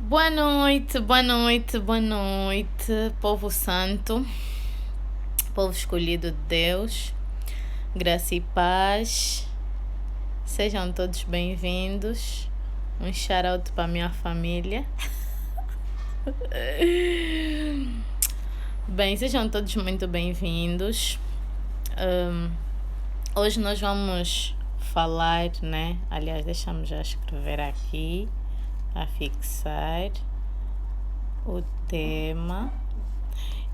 Boa noite, povo santo, povo escolhido de Deus, graça e paz, sejam todos bem-vindos. Um shout-out para minha família. Bem, sejam todos muito bem-vindos. Hoje nós vamos falar, né? Aliás, deixa-me já escrever aqui, a fixar o tema.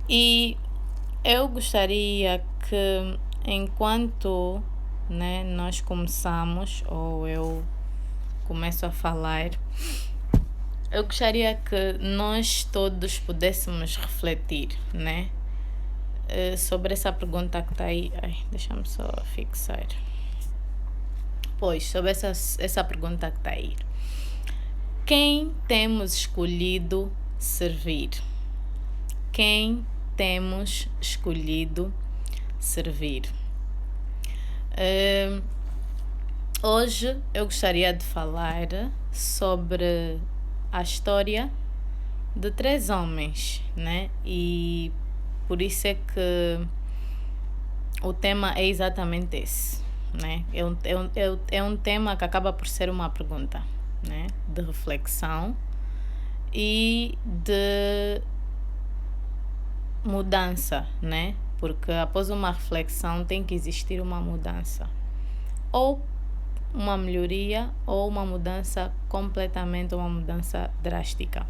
E eu gostaria que, enquanto, né, nós começamos, ou eu começo a falar, eu gostaria que nós todos pudéssemos refletir, né, sobre essa pergunta que está aí. Deixa-me só fixar. Pois, sobre essa pergunta que está aí. Quem temos escolhido servir? Quem temos escolhido servir? Hoje eu gostaria de falar sobre a história de 3 homens, né? E por isso é que o tema é exatamente esse, né? É um tema que acaba por ser uma pergunta, né? De reflexão e de mudança, né? Porque após uma reflexão tem que existir uma mudança, ou uma melhoria, ou uma mudança completamente, uma mudança drástica.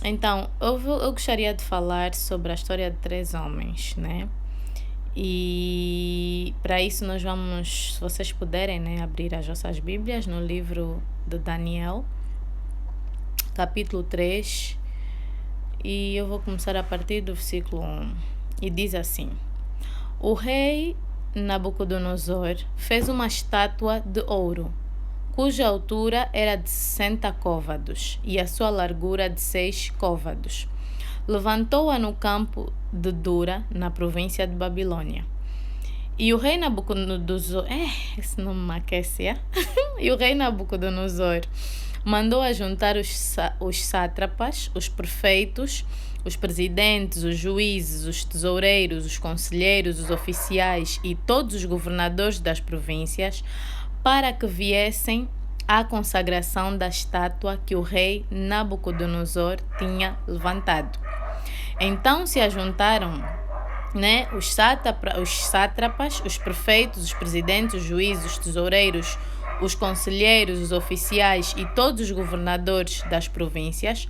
Então, eu gostaria de falar sobre a história de 3 homens, né? E para isso nós vamos, se vocês puderem, né, abrir as vossas Bíblias no livro de Daniel, capítulo 3, e eu vou começar a partir do versículo 1. E diz assim: O rei Nabucodonosor fez uma estátua de ouro, cuja altura era de 60 côvados e a sua largura de 6 côvados. Levantou-a no campo de Dura, na província de Babilônia. E o rei Nabucodonosor... esse nome me aquece, é? E o rei Nabucodonosor mandou ajuntar os sátrapas, os prefeitos, os presidentes, os juízes, os tesoureiros, os conselheiros, os oficiais e todos os governadores das províncias para que viessem à consagração da estátua que o rei Nabucodonosor tinha levantado. Então se ajuntaram, né, os sátrapas, os prefeitos, os presidentes, os juízes, os tesoureiros, os conselheiros, os oficiais e todos os governadores das províncias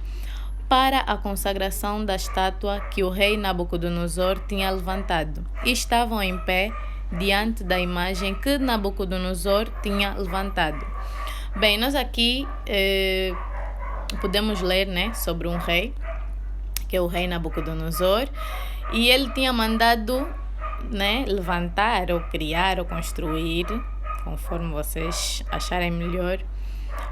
para a consagração da estátua que o rei Nabucodonosor tinha levantado, e estavam em pé diante da imagem que Nabucodonosor tinha levantado. Bem, nós aqui podemos ler, né, sobre um rei, que é o rei Nabucodonosor, e ele tinha mandado, né, levantar ou criar ou construir, conforme vocês acharem melhor,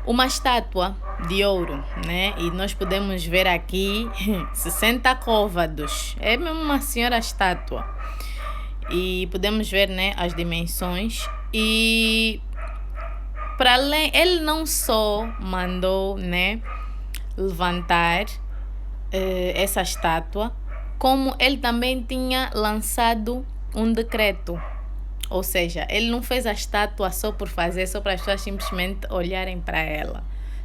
uma estátua de ouro, né? E nós podemos ver aqui 60 côvados. É mesmo uma senhora estátua. E podemos ver, né, as dimensões. E para além, ele não só mandou, né, levantar essa estátua, como ele também tinha lançado um decreto. Ou seja, ele não fez a estátua só por fazer, só para as pessoas simplesmente olharem para ela.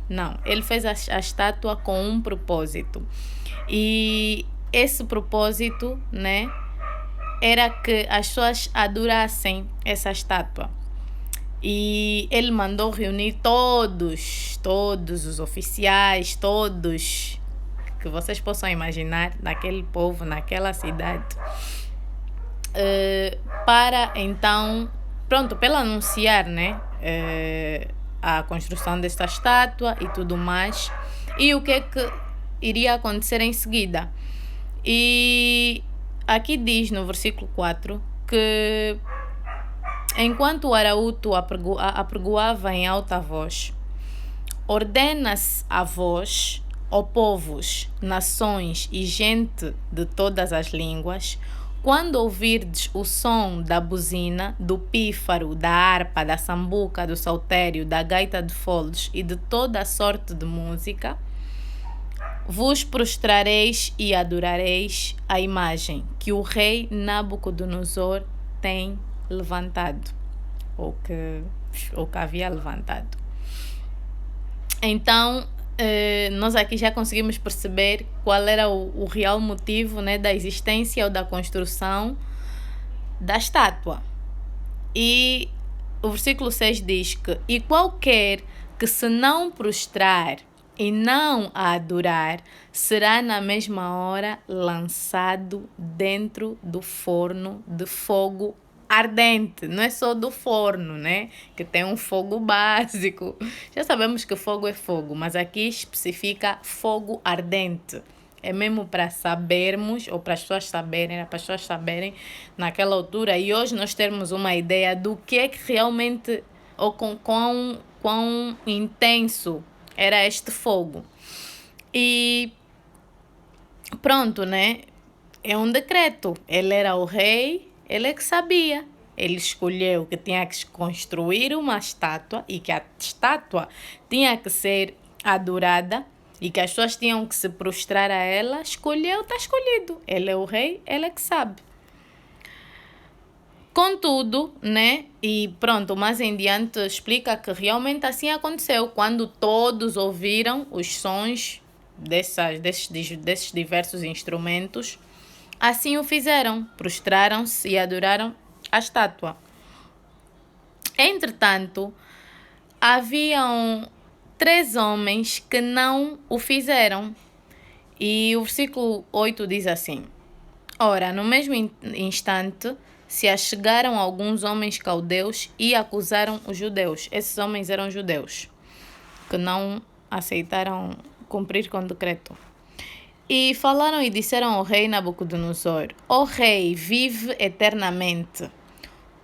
Não, ele fez a estátua com um propósito. E esse propósito, né, era que as pessoas adorassem essa estátua. E ele mandou reunir todos os oficiais, todos que vocês possam imaginar, naquele povo, naquela cidade, para então, pela anunciar, né, a construção desta estátua e tudo mais, e o que é que iria acontecer em seguida. E aqui diz no versículo 4 que enquanto o arauto apregoava em alta voz: ordena-se a vós, ó povos, nações e gente de todas as línguas, quando ouvirdes o som da buzina, do pífaro, da harpa, da sambuca, do saltério, da gaita de foles e de toda a sorte de música, vos prostrareis e adorareis a imagem que o rei Nabucodonosor tem levantado, ou que havia levantado. Então, nós aqui já conseguimos perceber qual era o real motivo, né, da existência ou da construção da estátua. E o versículo 6 diz que: e qualquer que se não prostrar e não a adorar, será na mesma hora lançado dentro do forno de fogo ardente. Não é só do forno, né? Que tem um fogo básico. Já sabemos que fogo é fogo, mas aqui especifica fogo ardente. É mesmo para sabermos, ou para as pessoas saberem naquela altura, e hoje nós termos uma ideia do que é que realmente, ou com quão intenso era este fogo. E pronto, né? É um decreto. Ele era o rei, ele é que sabia. Ele escolheu que tinha que construir uma estátua e que a estátua tinha que ser adorada e que as pessoas tinham que se prostrar a ela. Escolheu, está escolhido. Ele é o rei, ele é que sabe. Contudo, né, e pronto, mais em diante explica que realmente assim aconteceu, quando todos ouviram os sons desses diversos instrumentos, assim o fizeram, prostraram-se e adoraram a estátua. Entretanto, haviam 3 homens que não o fizeram, e o versículo 8 diz assim: ora, no mesmo instante se achegaram alguns homens caldeus e acusaram os judeus. Esses homens eram judeus que não aceitaram cumprir com o decreto. E falaram e disseram ao rei Nabucodonosor: ó rei, vive eternamente.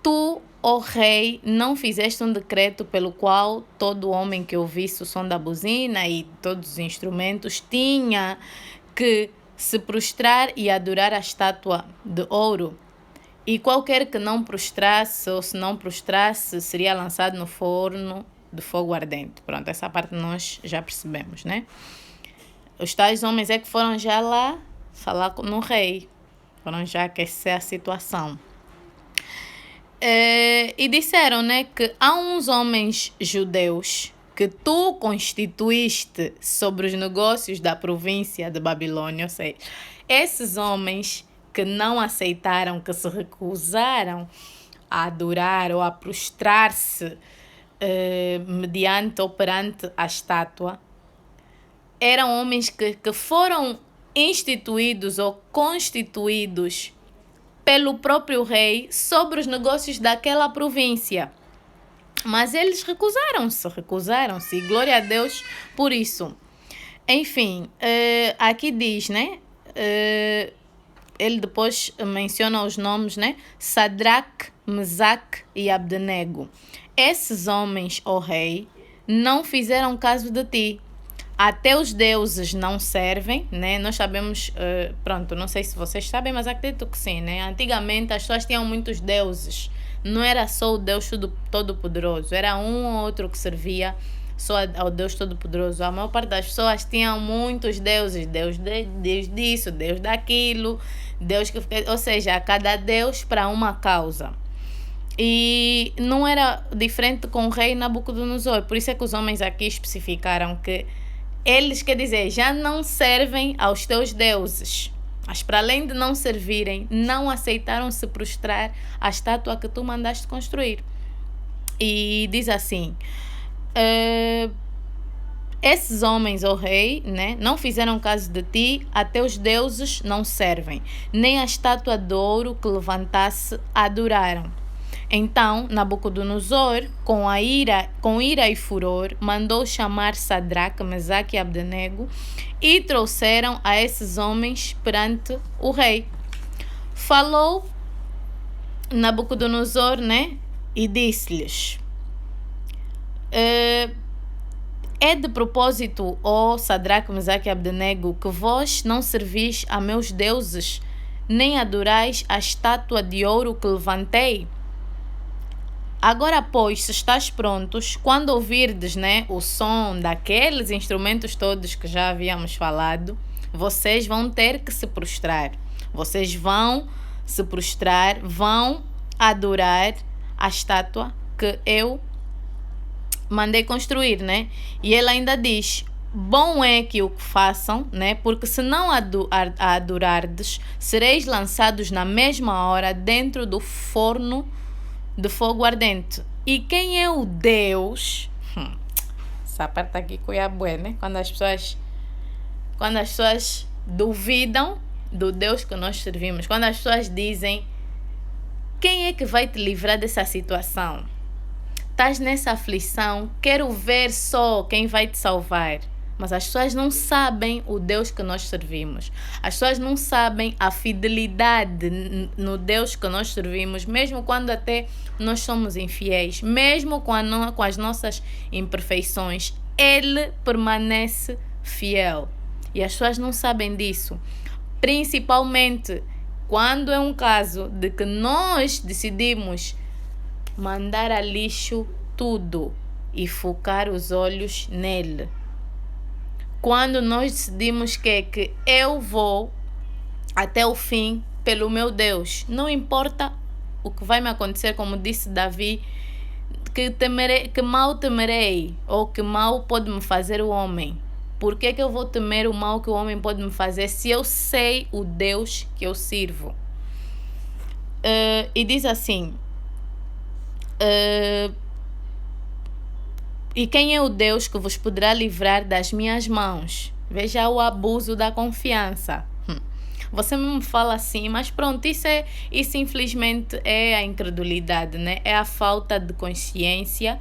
Tu, ó rei, não fizeste um decreto pelo qual todo homem que ouvisse o som da buzina e todos os instrumentos tinha que se prostrar e adorar a estátua de ouro? E qualquer que não prostrasse, ou se não prostrasse, seria lançado no forno de fogo ardente. Pronto, essa parte nós já percebemos, né? Os tais homens é que foram já lá falar no rei. Foram já aquecer a situação. E disseram, né, que há uns homens judeus que tu constituíste sobre os negócios da província de Babilônia. Ou seja, esses homens que não aceitaram, que se recusaram a adorar ou a prostrar-se mediante ou perante a estátua, eram homens que foram instituídos ou constituídos pelo próprio rei sobre os negócios daquela província. Mas eles recusaram-se, e glória a Deus por isso. Enfim, aqui diz, né? Ele depois menciona os nomes, né? Sadraque, Mesaque e Abdenego. Esses homens, ó rei, não fizeram caso de ti. Até os deuses não servem, né? Nós sabemos, pronto, não sei se vocês sabem, mas acredito que sim, né? Antigamente as pessoas tinham muitos deuses. Não era só o Deus Todo-Poderoso. Era um ou outro que servia só ao Deus Todo-Poderoso. A maior parte das pessoas tinham muitos deuses. Deus disso, Deus daquilo. Deus que... Ou seja, cada Deus para uma causa. E não era diferente com o rei Nabucodonosor. Por isso é que os homens aqui especificaram que eles, quer dizer, já não servem aos teus deuses. Mas para além de não servirem, não aceitaram se prostrar à estátua que tu mandaste construir. E diz assim: esses homens, ó rei, né, não fizeram caso de ti, a teus deuses não servem, nem a estátua de ouro que levantasse adoraram. Então Nabucodonosor, com ira e furor, mandou chamar Sadraque, Mesaque e Abdenego e trouxeram a esses homens perante o rei. Falou Nabucodonosor, né, e disse-lhes: é de propósito, ó Sadraque, Mesaque e Abdenego, que vós não servis a meus deuses, nem adorais a estátua de ouro que levantei? Agora, pois, se estás prontos, quando ouvirdes, né, o som daqueles instrumentos todos que já havíamos falado, vocês vão ter que se prostrar. Vocês vão se prostrar, vão adorar a estátua que eu mandei construir, né? E ele ainda diz: bom é que o façam, né? Porque se não a adorardes, sereis lançados na mesma hora dentro do forno de fogo ardente. E quem é o Deus? Essa parte aqui que é boa, né? Quando as pessoas duvidam do Deus que nós servimos, quando as pessoas dizem: quem é que vai te livrar dessa situação? Estás nessa aflição, quero ver só quem vai te salvar. Mas as pessoas não sabem o Deus que nós servimos. As pessoas não sabem a fidelidade no Deus que nós servimos, mesmo quando até nós somos infiéis, mesmo com as nossas imperfeições, Ele permanece fiel. E as pessoas não sabem disso. Principalmente quando é um caso de que nós decidimos mandar a lixo tudo e focar os olhos nele. Quando nós decidimos que eu vou até o fim pelo meu Deus, não importa o que vai me acontecer, como disse Davi, que mal temerei, ou que mal pode me fazer o homem. Por que eu vou temer o mal que o homem pode me fazer se eu sei o Deus que eu sirvo? E diz assim: e quem é o Deus que vos poderá livrar das minhas mãos? Veja o abuso da confiança. Você me fala assim, mas pronto, isso infelizmente é a incredulidade, né? É a falta de consciência,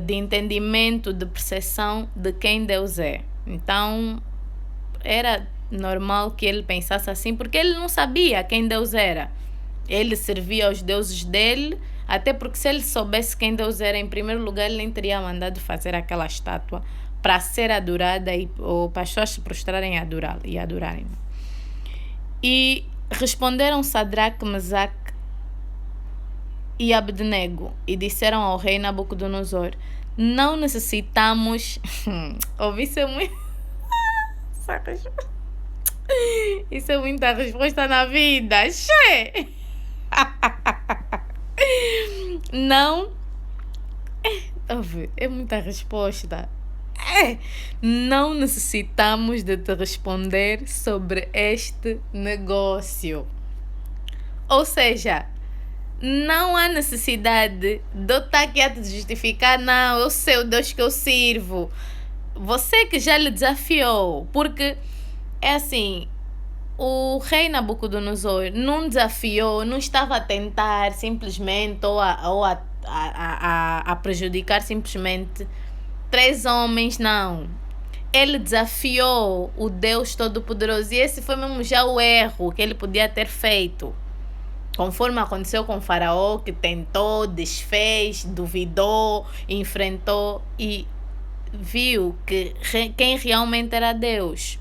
de entendimento, de percepção de quem Deus é. Então, era normal que ele pensasse assim, porque ele não sabia quem Deus era. Ele servia aos deuses dele, até porque se ele soubesse quem Deus era, em primeiro lugar, ele nem teria mandado fazer aquela estátua para ser adorada ou para as pessoas se prostrarem e adorarem. E responderam Sadraque, Mesaque e Abednego e disseram ao rei Nabucodonosor: não necessitamos... Isso é muito... Isso é muita resposta na vida. Não. É muita resposta. Não necessitamos de te responder sobre este negócio. Ou seja, não há necessidade de eu estar aqui a te justificar. Não, eu sei o Deus que eu sirvo. Você que já lhe desafiou. Porque é assim, o rei Nabucodonosor não desafiou, não estava a tentar simplesmente ou a prejudicar simplesmente 3 homens, não. Ele desafiou o Deus Todo-Poderoso e esse foi mesmo já o erro que ele podia ter feito. Conforme aconteceu com o faraó, que tentou, desfez, duvidou, enfrentou e viu que quem realmente era Deus.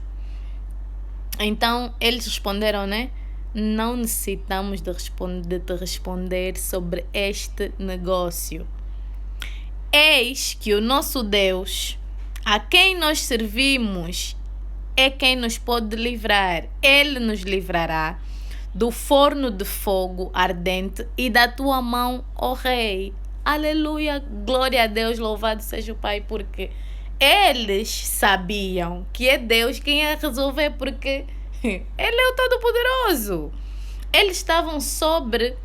Então, eles responderam, né? Não necessitamos de te responder sobre este negócio. Eis que o nosso Deus, a quem nós servimos, é quem nos pode livrar. Ele nos livrará do forno de fogo ardente e da tua mão, ó Rei. Aleluia, glória a Deus, louvado seja o Pai, porque eles sabiam que é Deus quem ia resolver, porque Ele é o Todo-Poderoso. Eles estavam sob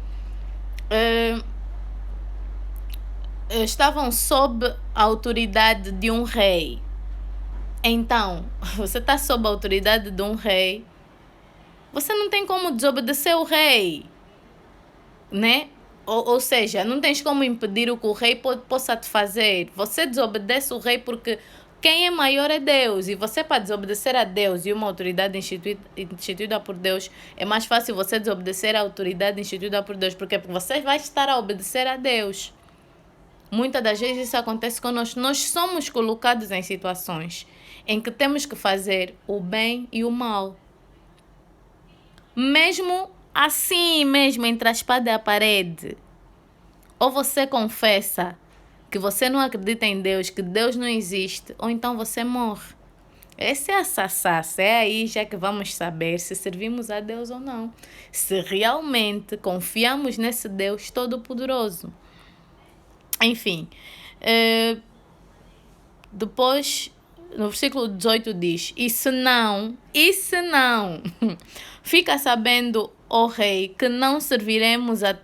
a autoridade de um rei. Então, você está sob a autoridade de um rei, você não tem como desobedecer o rei, né? Ou seja, não tens como impedir o que o rei possa te fazer. Você desobedece o rei porque quem é maior é Deus. E você, para desobedecer a Deus e uma autoridade instituída por Deus, é mais fácil você desobedecer a autoridade instituída por Deus. Porque você vai estar a obedecer a Deus. Muitas das vezes isso acontece conosco. Nós somos colocados em situações em que temos que fazer o bem e o mal. Mesmo assim, mesmo entre a espada e a parede, Ou você confessa que você não acredita em Deus, que Deus não existe, ou então você morre. Essa é a sassassa, é aí já que vamos saber se servimos a Deus ou não. Se realmente confiamos nesse Deus Todo-Poderoso. Enfim, depois, no versículo 18 diz, e se não, fica sabendo, ó rei, que não serviremos a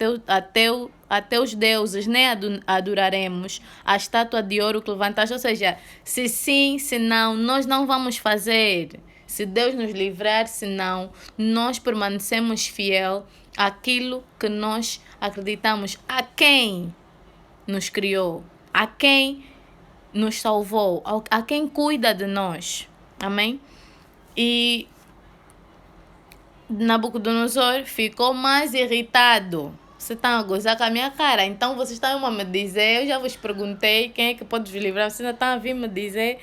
teus deuses, nem adoraremos a estátua de ouro que levantaste. Ou seja, se sim, se não, nós não vamos fazer. Se Deus nos livrar, se não, nós permanecemos fiel àquilo que nós acreditamos. A quem nos criou, a quem nos salvou, a quem cuida de nós. Amém? E Nabucodonosor ficou mais irritado. Você está a gozar com a minha cara. Então vocês estão a me dizer, eu já vos perguntei quem é que pode vos livrar. Vocês ainda estão a vir me dizer,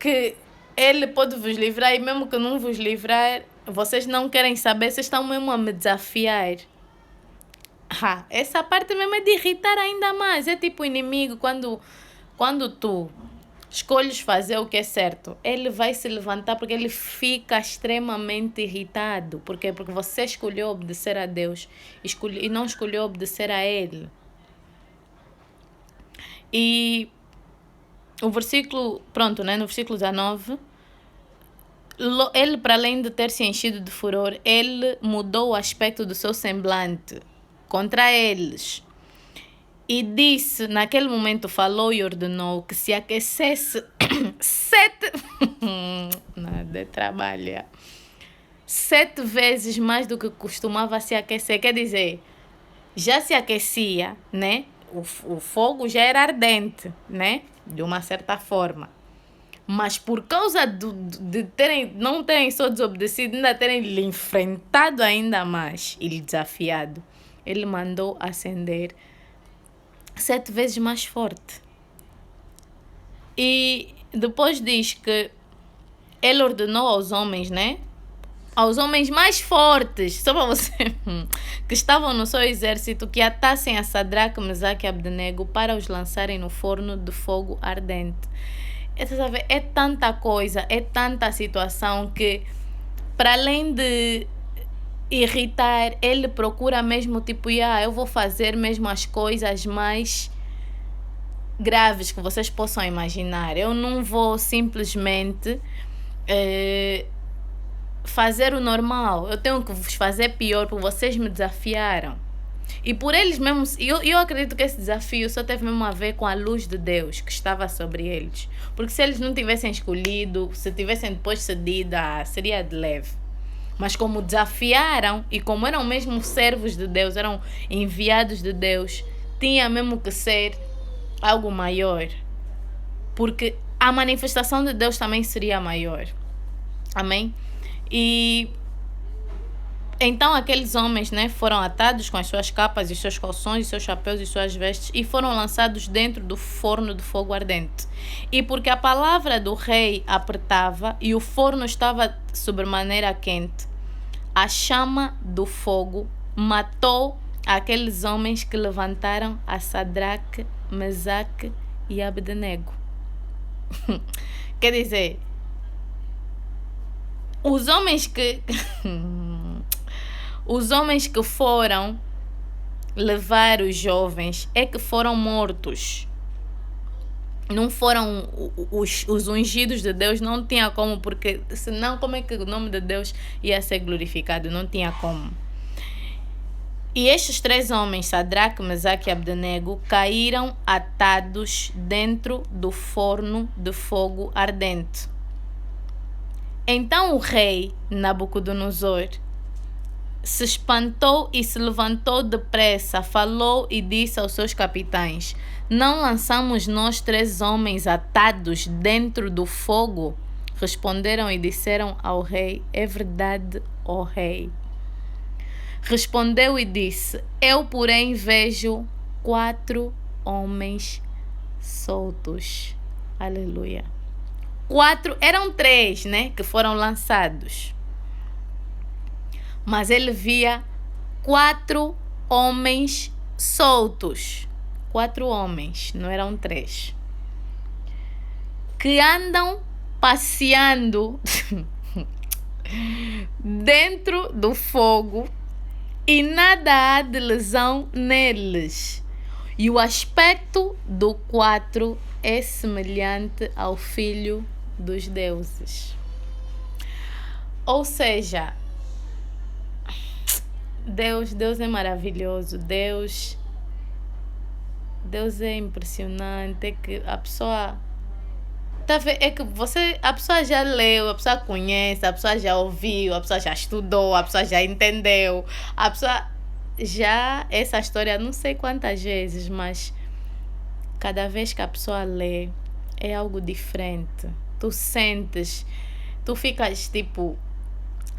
que ele pode vos livrar, e mesmo que não vos livrar, vocês não querem saber, vocês estão mesmo a me desafiar. Essa parte mesmo é de irritar ainda mais. É tipo o inimigo, quando tu escolhes fazer o que é certo, ele vai se levantar porque ele fica extremamente irritado. Por quê? Porque você escolheu obedecer a Deus e não escolheu obedecer a ele. E o versículo, no versículo 19, ele, para além de ter se enchido de furor, ele mudou o aspecto do seu semblante contra eles. E disse, naquele momento falou e ordenou que se aquecesse 7 vezes mais do que costumava se aquecer. Quer dizer, já se aquecia, né? O fogo já era ardente, né? De uma certa forma. Mas por causa de não terem só desobedecido, ainda terem lhe enfrentado ainda mais e lhe desafiado, ele mandou acender 7 vezes mais forte. E depois diz que ele ordenou aos homens, né? Aos homens mais fortes, só para você, que estavam no seu exército, que atassem a Sadraque, Mesaque e Abdenego para os lançarem no forno de fogo ardente. É tanta coisa, é tanta situação que, para além de irritar, ele procura mesmo eu vou fazer mesmo as coisas mais graves que vocês possam imaginar. Eu não vou simplesmente fazer o normal. Eu tenho que vos fazer pior porque vocês me desafiaram. E por eles mesmos, eu acredito que esse desafio só teve mesmo a ver com a luz de Deus que estava sobre eles. Porque se eles não tivessem escolhido, se tivessem depois cedido, seria de leve. Mas como desafiaram e como eram mesmo servos de Deus, eram enviados de Deus, tinha mesmo que ser algo maior. Porque a manifestação de Deus também seria maior. Amém? E então aqueles homens, né, foram atados com as suas capas e seus calções, e seus chapéus e suas vestes, e foram lançados dentro do forno de fogo ardente. E porque a palavra do rei apertava e o forno estava sobremaneira quente, a chama do fogo matou aqueles homens que levantaram a Sadraque, Mesaque e Abdenego. Quer dizer, os homens que foram levar os jovens é que foram mortos. Não foram os ungidos de Deus, não tinha como, porque senão como é que o nome de Deus ia ser glorificado? Não tinha como. E estes 3 homens, Sadraque, Mesaque e Abdenego, caíram atados dentro do forno de fogo ardente. Então o rei Nabucodonosor se espantou e se levantou depressa, falou e disse aos seus capitães: não lançamos nós 3 homens atados dentro do fogo? Responderam e disseram ao rei: é verdade, ó rei. Respondeu e disse: eu, porém, vejo 4 homens soltos. Aleluia. 4, eram 3, né, que foram lançados. Mas ele via 4 homens soltos. 4 homens, não eram 3. Que andam passeando dentro do fogo e nada há de lesão neles. E o aspecto do 4 é semelhante ao filho dos deuses. Ou seja, Deus é maravilhoso. Deus é impressionante. É que a pessoa é que a pessoa já leu, a pessoa conhece, a pessoa já ouviu, a pessoa já estudou, a pessoa já entendeu, a pessoa já essa história não sei quantas vezes, mas cada vez que a pessoa lê é algo diferente. Tu sentes, tu ficas tipo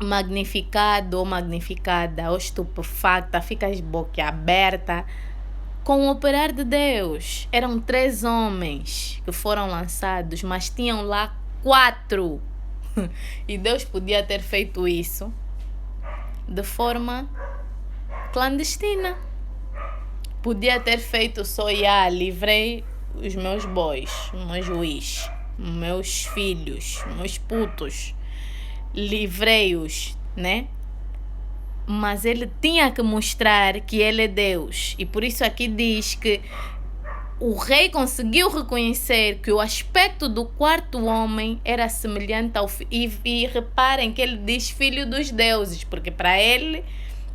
magnificado ou magnificada ou estupefacta, ficas boquiaberta com o operar de Deus. Eram 3 homens que foram lançados, mas tinham lá 4. E Deus podia ter feito isso de forma clandestina. Podia ter feito só, livrei os meus bois, o meu juiz, meus filhos, meus putos. Livrei-os, né? Mas ele tinha que mostrar que ele é Deus. E por isso aqui diz que o rei conseguiu reconhecer que o aspecto do 4º homem era semelhante ao e reparem que ele diz filho dos deuses, porque para ele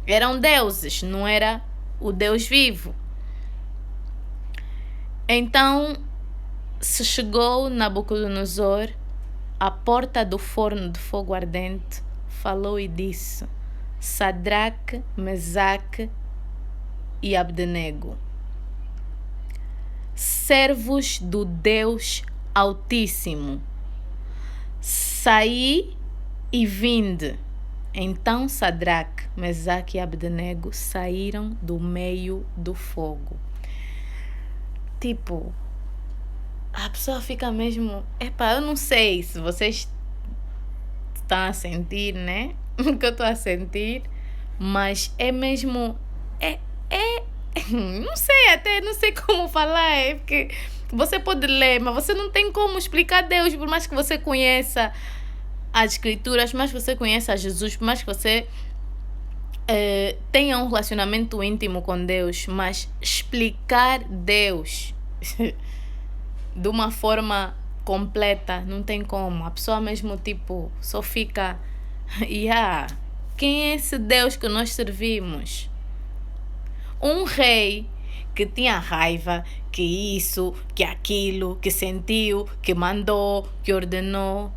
eram deuses, não era o Deus vivo. Então se chegou Nabucodonosor à porta do forno de fogo ardente, falou e disse: Sadraque, Mesaque e Abdenego, servos do Deus Altíssimo, saí e vinde. Então Sadraque, Mesaque e Abdenego saíram do meio do fogo. Tipo, a pessoa fica mesmo... eu não sei se vocês estão a sentir, né? O que eu estou a sentir, mas é mesmo... não sei, até não sei como falar, é porque você pode ler, mas você não tem como explicar Deus, por mais que você conheça as escrituras, por mais que você conheça Jesus, por mais que você tenha um relacionamento íntimo com Deus, mas explicar Deus de uma forma completa não tem como. A pessoa mesmo tipo só fica quem é esse Deus que nós servimos? Um rei que tinha raiva, que isso, que aquilo, que sentiu, que mandou, que ordenou,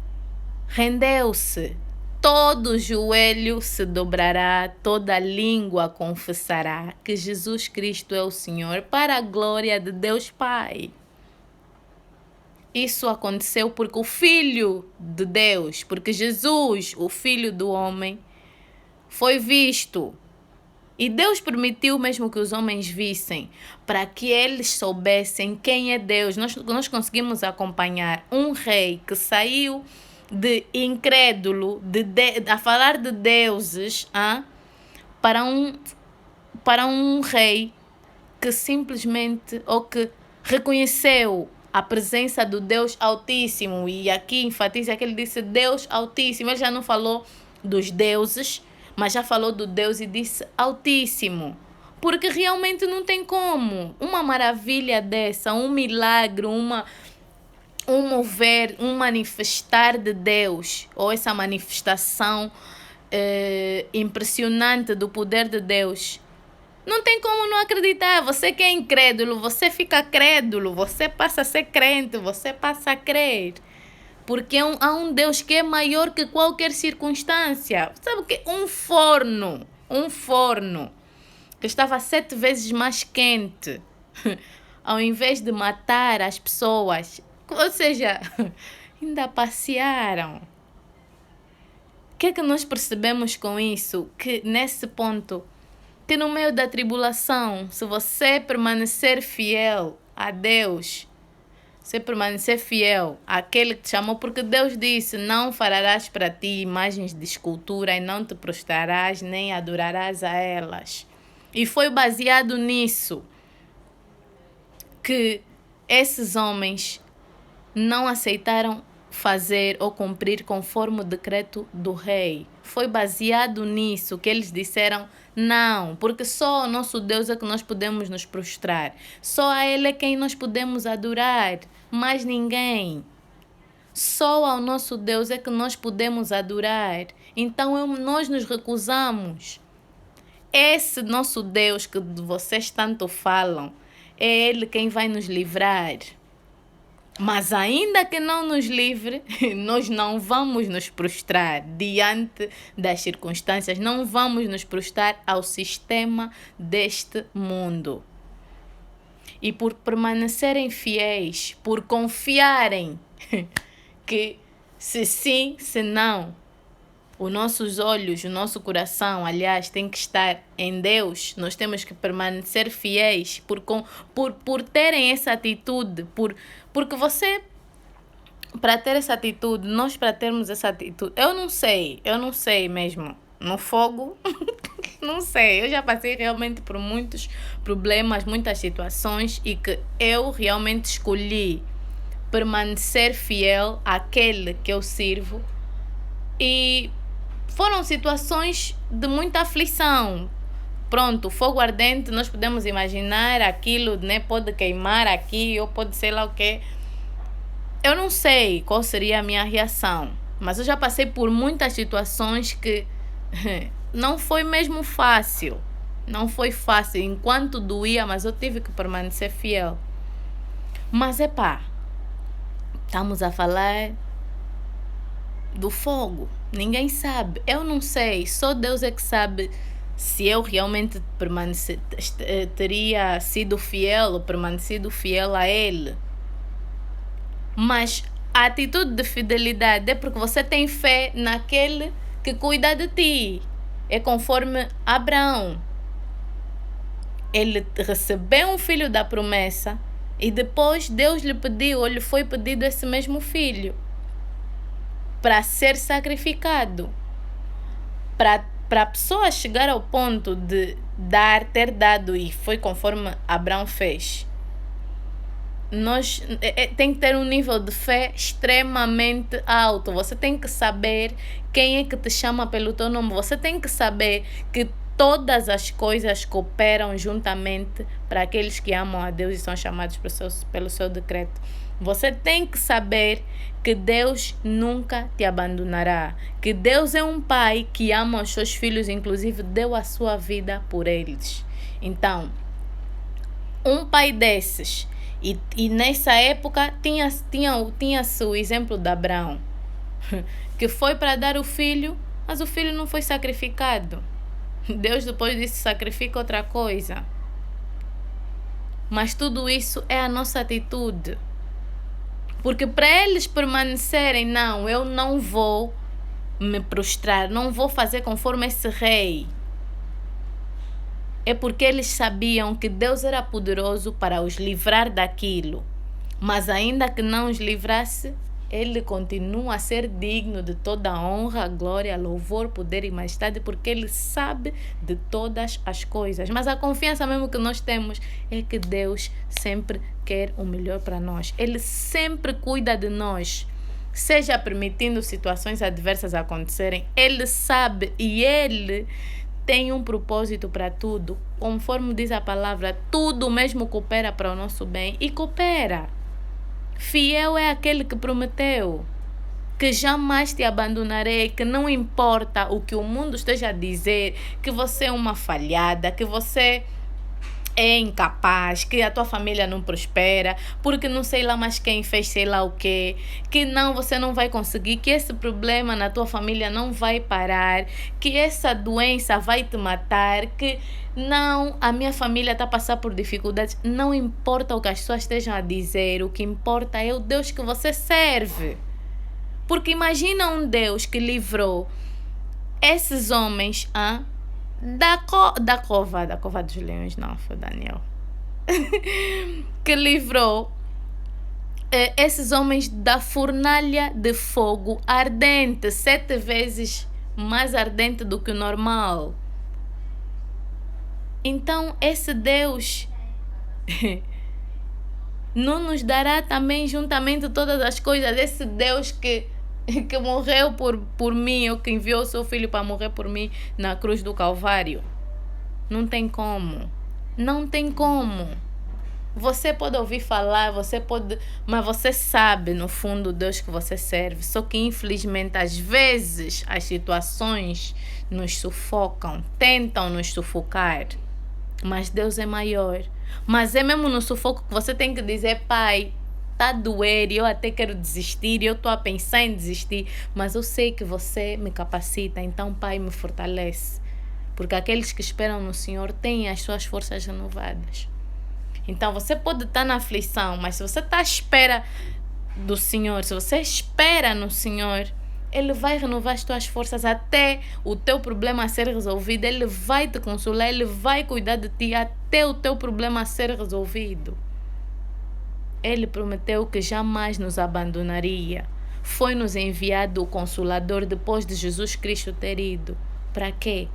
rendeu-se. Todo joelho se dobrará, toda língua confessará que Jesus Cristo é o Senhor, para a glória de Deus Pai. Isso aconteceu porque o Filho de Deus, porque Jesus, o Filho do homem, foi visto. E Deus permitiu mesmo que os homens vissem, para que eles soubessem quem é Deus. Nós conseguimos acompanhar um rei que saiu de incrédulo, a falar de deuses, para um rei que simplesmente, ou que reconheceu a presença do Deus Altíssimo. E aqui enfatiza que ele disse Deus Altíssimo. Ele já não falou dos deuses, mas já falou do Deus e disse Altíssimo. Porque realmente não tem como. Uma maravilha dessa, um milagre, um mover, um manifestar de Deus, ou essa manifestação impressionante do poder de Deus. Não tem como não acreditar. Você que é incrédulo, você fica crédulo, você passa a ser crente, você passa a crer. Porque há um Deus que é maior que qualquer circunstância. Sabe o que? Um forno que estava 7 vezes mais quente, ao invés de matar as pessoas, ou seja, ainda passearam. O que é que nós percebemos com isso? Que nesse ponto, que no meio da tribulação, se você permanecer fiel a Deus, se permanecer fiel àquele que te chamou, porque Deus disse, não farás para ti imagens de escultura e não te prostrarás nem adorarás a elas. E foi baseado nisso que esses homens não aceitaram fazer ou cumprir conforme o decreto do rei. Foi baseado nisso que eles disseram não, porque só ao nosso Deus é que nós podemos nos prostrar. Só a Ele é quem nós podemos adorar, mais ninguém. Só ao nosso Deus é que nós podemos adorar. Então nós nos recusamos. Esse nosso Deus que vocês tanto falam, é Ele quem vai nos livrar. Mas ainda que não nos livre, nós não vamos nos prostrar diante das circunstâncias, não vamos nos prostrar ao sistema deste mundo. E por permanecerem fiéis, por confiarem que se sim, se não, os nossos olhos, o nosso coração, aliás, tem que estar em Deus. Nós temos que permanecer fiéis por terem essa atitude. Porque você, para ter essa atitude, nós para termos essa atitude, eu não sei mesmo. No fogo, não sei. Eu já passei realmente por muitos problemas, muitas situações e que eu realmente escolhi permanecer fiel àquele que eu sirvo. E foram situações de muita aflição. Pronto, fogo ardente, nós podemos imaginar aquilo, né? Pode queimar aqui ou pode sei lá o quê. Eu não sei qual seria a minha reação, mas eu já passei por muitas situações que não foi mesmo fácil. Não foi fácil, enquanto doía, mas eu tive que permanecer fiel. Mas estamos a falar do fogo. Ninguém sabe. Eu não sei. Só Deus é que sabe se eu realmente teria sido fiel ou permanecido fiel a Ele. Mas a atitude de fidelidade é porque você tem fé naquele que cuida de ti. É conforme Abraão. Ele recebeu um filho da promessa e depois Deus lhe pediu, ou lhe foi pedido esse mesmo filho para ser sacrificado. Para a pessoa chegar ao ponto de ter dado, e foi conforme Abraão fez, tem que ter um nível de fé extremamente alto. Você tem que saber quem é que te chama pelo teu nome. Você tem que saber que todas as coisas cooperam juntamente para aqueles que amam a Deus e são chamados pelo seu decreto. Você tem que saber que Deus nunca te abandonará. Que Deus é um pai que ama os seus filhos, inclusive deu a sua vida por eles. Então, um pai desses, e nessa época tinha-se o exemplo de Abraão, que foi para dar o filho, mas o filho não foi sacrificado. Deus depois disse, sacrifica outra coisa. Mas tudo isso é a nossa atitude. Porque para eles permanecerem, não, eu não vou me prostrar, não vou fazer conforme esse rei. É porque eles sabiam que Deus era poderoso para os livrar daquilo. Mas ainda que não os livrasse, Ele continua a ser digno de toda a honra, glória, louvor, poder e majestade, porque Ele sabe de todas as coisas. Mas a confiança mesmo que nós temos é que Deus sempre quer o melhor para nós. Ele sempre cuida de nós. Seja permitindo situações adversas acontecerem, Ele sabe e Ele tem um propósito para tudo. Conforme diz a palavra, tudo mesmo coopera para o nosso bem e coopera. Fiel é aquele que prometeu que jamais te abandonarei, que não importa o que o mundo esteja a dizer, que você é uma falhada, que você é incapaz, que a tua família não prospera, porque não sei lá mais quem fez sei lá o quê, que não, você não vai conseguir, que esse problema na tua família não vai parar, que essa doença vai te matar, que não, a minha família está a passar por dificuldades. Não importa o que as pessoas estejam a dizer, o que importa é o Deus que você serve. Porque imagina um Deus que livrou esses homens da cova dos leões, não, foi Daniel, que livrou esses homens da fornalha de fogo ardente, 7 vezes mais ardente do que o normal. Então, esse Deus não nos dará também juntamente todas as coisas. Esse Deus que morreu por mim, ou que enviou o seu filho para morrer por mim na cruz do Calvário. Não tem como. Não tem como. Você pode ouvir falar, mas você sabe no fundo o Deus que você serve. Só que infelizmente às vezes as situações nos sufocam, tentam nos sufocar. Mas Deus é maior. Mas é mesmo no sufoco que você tem que dizer: Pai, tá a doer, eu até quero desistir, eu estou a pensar em desistir, mas eu sei que você me capacita, então Pai, me fortalece. Porque aqueles que esperam no Senhor têm as suas forças renovadas. Então você pode estar na aflição, mas se você está à espera do Senhor, se você espera no Senhor, Ele vai renovar as tuas forças até o teu problema ser resolvido. Ele vai te consolar, Ele vai cuidar de ti até o teu problema ser resolvido. Ele prometeu que jamais nos abandonaria. Foi-nos enviado o Consolador depois de Jesus Cristo ter ido. Para quê?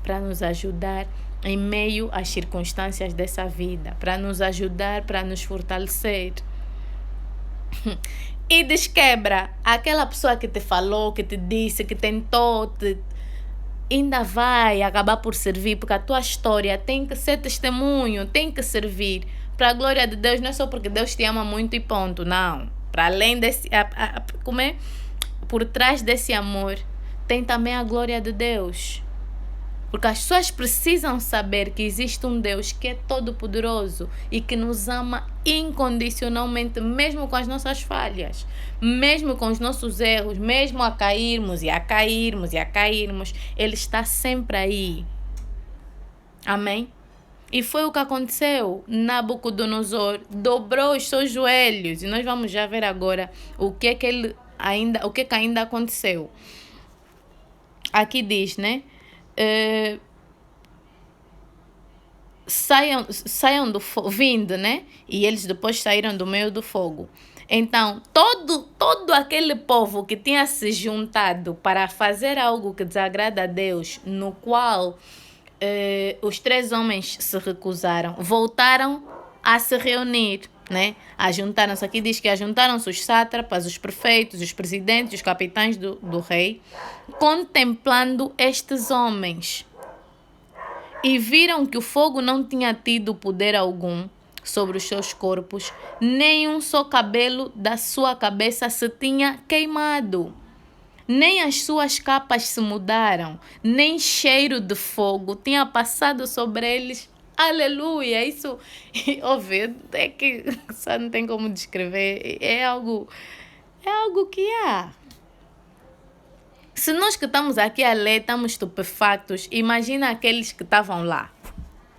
Para nos ajudar em meio às circunstâncias dessa vida. Para nos ajudar, para nos fortalecer. E desquebra aquela pessoa que te falou, que te disse, que tentou, ainda vai acabar por servir, porque a tua história tem que ser testemunho, tem que servir para a glória de Deus. Não é só porque Deus te ama muito e ponto, não. Para além desse, como é? Por trás desse amor tem também a glória de Deus. Porque as pessoas precisam saber que existe um Deus que é todo-poderoso e que nos ama incondicionalmente, mesmo com as nossas falhas, mesmo com os nossos erros, mesmo a cairmos, Ele está sempre aí. Amém? E foi o que aconteceu. Nabucodonosor dobrou os seus joelhos. E nós vamos já ver agora o que ainda aconteceu. Aqui diz, né? Saiam do fogo, vindo, né? E eles depois saíram do meio do fogo. Então, todo aquele povo que tinha se juntado para fazer algo que desagrada a Deus, no qual os 3 homens se recusaram, voltaram a se reunir, né? Ajuntaram-se, aqui diz que ajuntaram-se os sátrapas, os prefeitos, os presidentes, os capitães do rei, contemplando estes homens. E viram que o fogo não tinha tido poder algum sobre os seus corpos, nem um só cabelo da sua cabeça se tinha queimado. Nem as suas capas se mudaram, nem cheiro de fogo tinha passado sobre eles. Aleluia! Isso, óbvio, é que só não tem como descrever. É algo que há. Se nós que estamos aqui a ler estamos estupefactos, imagina aqueles que estavam lá.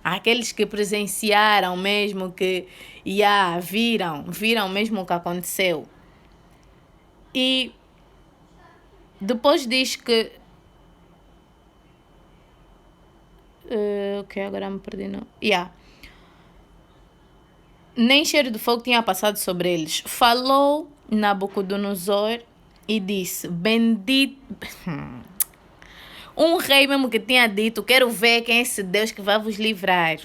Aqueles que presenciaram mesmo, que viram mesmo o que aconteceu. E depois diz que... ok, agora me perdi. Não. Nem cheiro de fogo tinha passado sobre eles. Falou Nabucodonosor e disse: bendito... Um rei mesmo que tinha dito: quero ver quem é esse Deus que vai vos livrar.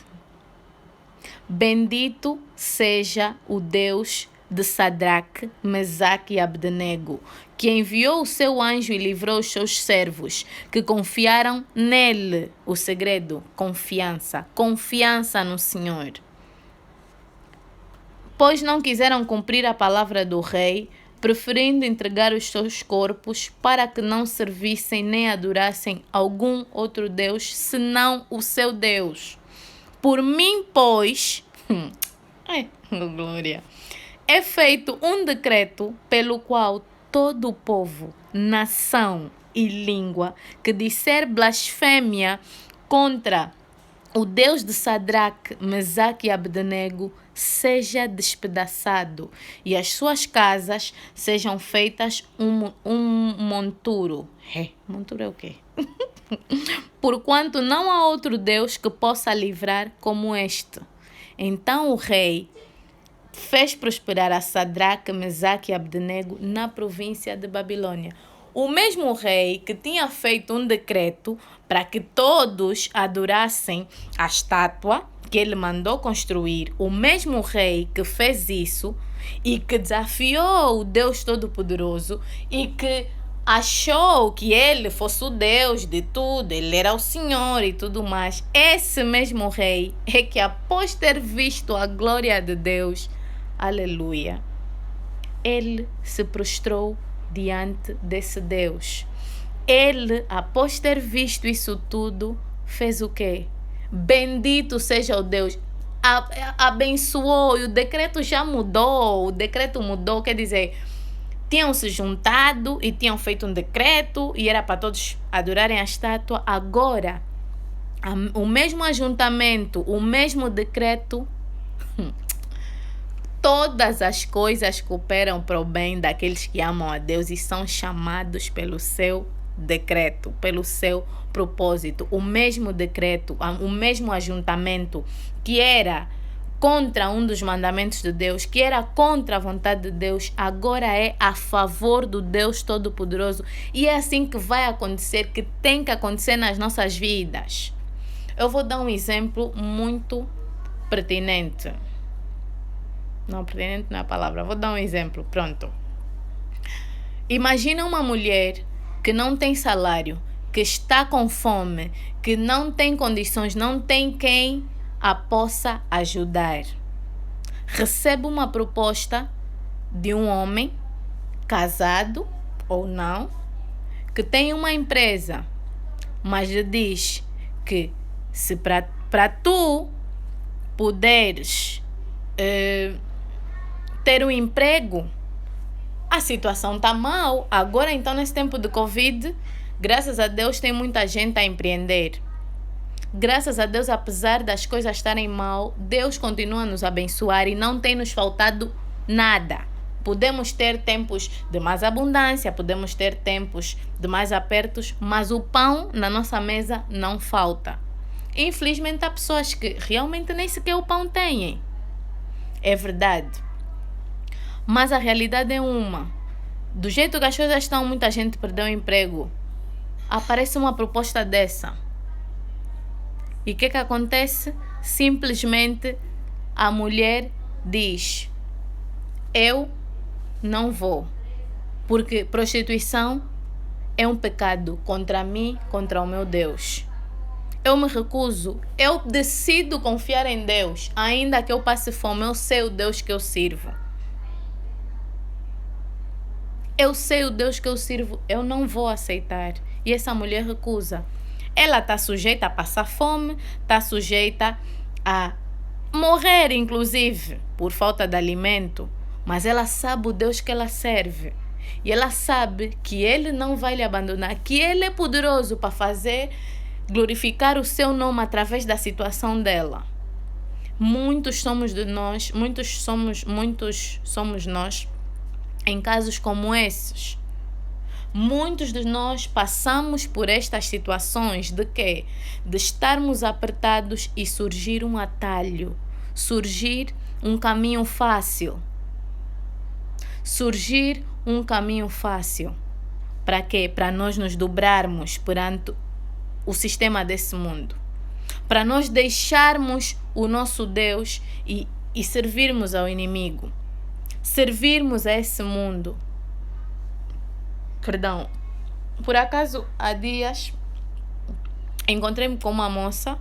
Bendito seja o Deus de Sadraque, Mesaque e Abdenego, que enviou o seu anjo e livrou os seus servos, que confiaram nele. O segredo: confiança. Confiança no Senhor. Pois não quiseram cumprir a palavra do rei, preferindo entregar os seus corpos para que não servissem nem adorassem algum outro Deus, senão o seu Deus. Por mim, pois, glória, é feito um decreto pelo qual todo o povo, nação e língua que disser blasfêmia contra o Deus de Sadraque, Mesaque e Abdenego seja despedaçado e as suas casas sejam feitas um monturo. Monturo é o quê? Porquanto não há outro Deus que possa livrar como este. Então o rei fez prosperar a Sadraque, Mesaque e Abdenego na província de Babilônia. O mesmo rei que tinha feito um decreto para que todos adorassem a estátua que ele mandou construir, o mesmo rei que fez isso e que desafiou o Deus Todo-Poderoso e que achou que ele fosse o Deus de tudo, ele era o Senhor e tudo mais. Esse mesmo rei é que, após ter visto a glória de Deus, aleluia, ele se prostrou diante desse Deus. Ele, após ter visto isso tudo, fez o quê? Bendito seja o Deus. Abençoou, e o decreto já mudou. O decreto mudou, quer dizer, tinham se juntado e tinham feito um decreto e era para todos adorarem a estátua. Agora, o mesmo ajuntamento, o mesmo decreto, todas as coisas cooperam para o bem daqueles que amam a Deus e são chamados pelo seu decreto, pelo seu propósito. O mesmo decreto, o mesmo ajuntamento que era contra um dos mandamentos de Deus, que era contra a vontade de Deus, agora é a favor do Deus Todo-Poderoso. E é assim que vai acontecer, que tem que acontecer nas nossas vidas. Eu vou dar um exemplo muito pertinente. Não, pertinente não é a palavra. Vou dar um exemplo. Pronto. Imagina uma mulher que não tem salário, que está com fome, que não tem condições, não tem quem a possa ajudar. Recebe uma proposta de um homem, casado ou não, que tem uma empresa, mas lhe diz que se para tu puderes ter um emprego, a situação está mal. Agora, então, nesse tempo de Covid, graças a Deus, tem muita gente a empreender. Graças a Deus, apesar das coisas estarem mal, Deus continua a nos abençoar e não tem nos faltado nada. Podemos ter tempos de mais abundância, podemos ter tempos de mais apertos, mas o pão na nossa mesa não falta. Infelizmente, há pessoas que realmente nem sequer o pão têm. É verdade. Mas a realidade é uma. Do jeito que as coisas estão, muita gente perdeu o emprego. Aparece uma proposta dessa. E o que acontece? Simplesmente a mulher diz: eu não vou, porque prostituição é um pecado contra mim, contra o meu Deus. Eu me recuso, eu decido confiar em Deus, ainda que eu passe fome, eu sei o Deus que eu sirvo. Eu sei o Deus que eu sirvo, eu não vou aceitar. E essa mulher recusa. Ela está sujeita a passar fome, está sujeita a morrer, inclusive, por falta de alimento. Mas ela sabe o Deus que ela serve. E ela sabe que Ele não vai lhe abandonar, que Ele é poderoso para fazer glorificar o seu nome através da situação dela. Muitos somos nós em casos como esses. Muitos de nós passamos por estas situações de quê? De estarmos apertados e surgir um atalho, surgir um caminho fácil. Surgir um caminho fácil. Para quê? Para nós nos dobrarmos perante o sistema desse mundo. Para nós deixarmos o nosso Deus e servirmos ao inimigo. Servirmos a esse mundo. Perdão. Por acaso, há dias, encontrei-me com uma moça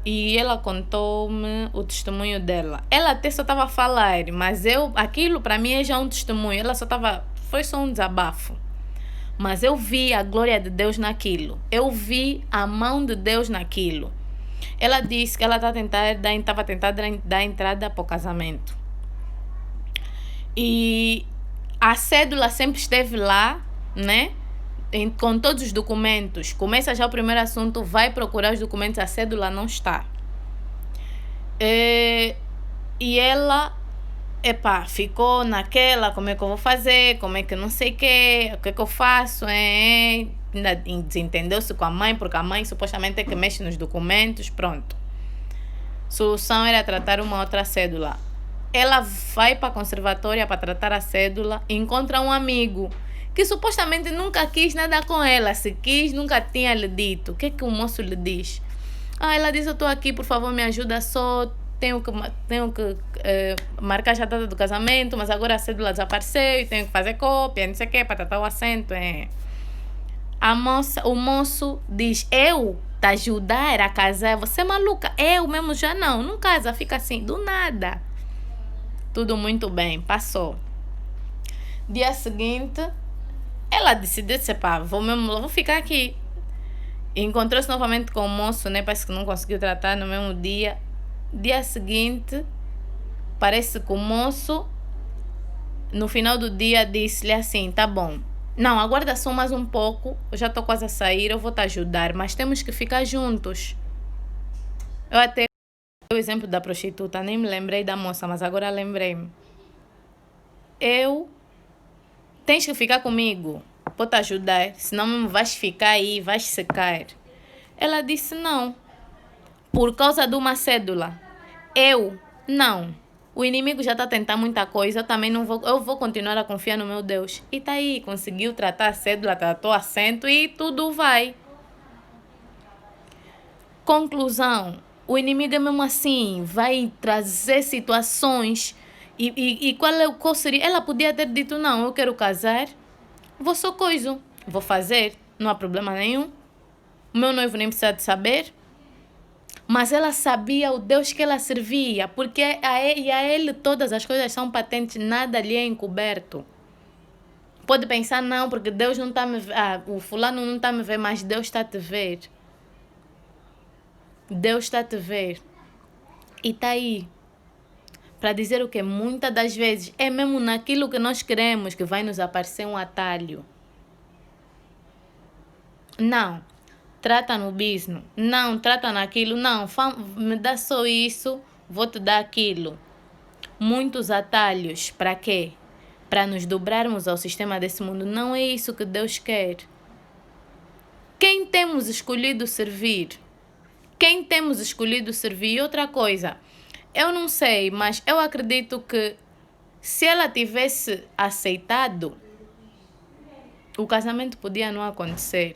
e ela contou-me o testemunho dela. Ela até só estava a falar, mas aquilo para mim é já um testemunho. Foi só um desabafo. Mas eu vi a glória de Deus naquilo. Eu vi a mão de Deus naquilo. Ela disse que ela estava tentando dar entrada para o casamento. E a cédula sempre esteve lá, né? Com todos os documentos. Começa já o primeiro assunto, vai procurar os documentos, a cédula não está. E ela, ficou naquela, como é que eu vou fazer, como é que não sei o que eu faço, ainda desentendeu-se com a mãe, porque a mãe supostamente é que mexe nos documentos, pronto. Solução era tratar uma outra cédula. Ela vai para a conservatória para tratar a cédula e encontra um amigo que supostamente nunca quis nada com ela. Se quis, nunca tinha lhe dito. O que é que o moço lhe diz? Ela diz, eu estou aqui, por favor, me ajuda só. Tenho que marcar a data do casamento, mas agora a cédula desapareceu e tenho que fazer cópia, não sei o quê, para tratar o assento. O moço diz, eu te ajudar a casar? Você é maluca? Eu mesmo já não casa, fica assim, do nada. Tudo muito bem, passou. Dia seguinte, ela decidiu, vou ficar aqui. Encontrou-se novamente com o moço, né? Parece que não conseguiu tratar no mesmo dia. Dia seguinte, parece que o moço, no final do dia, disse-lhe assim, tá bom, não, aguarda só mais um pouco, eu já estou quase a sair, eu vou te ajudar, mas temos que ficar juntos. Eu até o exemplo da prostituta, nem me lembrei da moça, mas agora lembrei-me. Tens que ficar comigo, vou te ajudar, senão vais ficar aí, vais secar. Ela disse não, por causa de uma cédula. Não. O inimigo já está a tentar muita coisa, eu vou continuar a confiar no meu Deus. E tá aí, conseguiu tratar a cédula, tratou assento e tudo vai. Conclusão, o inimigo é mesmo assim, vai trazer situações e qual seria? Ela podia ter dito, não, eu quero casar, vou só vou fazer, não há problema nenhum. O meu noivo nem precisa de saber. Mas ela sabia o Deus que ela servia, porque a ele todas as coisas são patentes, nada lhe é encoberto. Pode pensar, não, porque Deus não está me vendo, o fulano não está a me ver, mas Deus está a te ver. Deus está a te ver. E está aí. Para dizer o que muitas das vezes é mesmo naquilo que nós queremos que vai nos aparecer um atalho. Não. Trata no business, não, trata naquilo, não, me dá só isso, vou te dar aquilo. Muitos atalhos, para quê? Para nos dobrarmos ao sistema desse mundo. Não é isso que Deus quer. Quem temos escolhido servir? E outra coisa, eu não sei, mas eu acredito que se ela tivesse aceitado, o casamento podia não acontecer.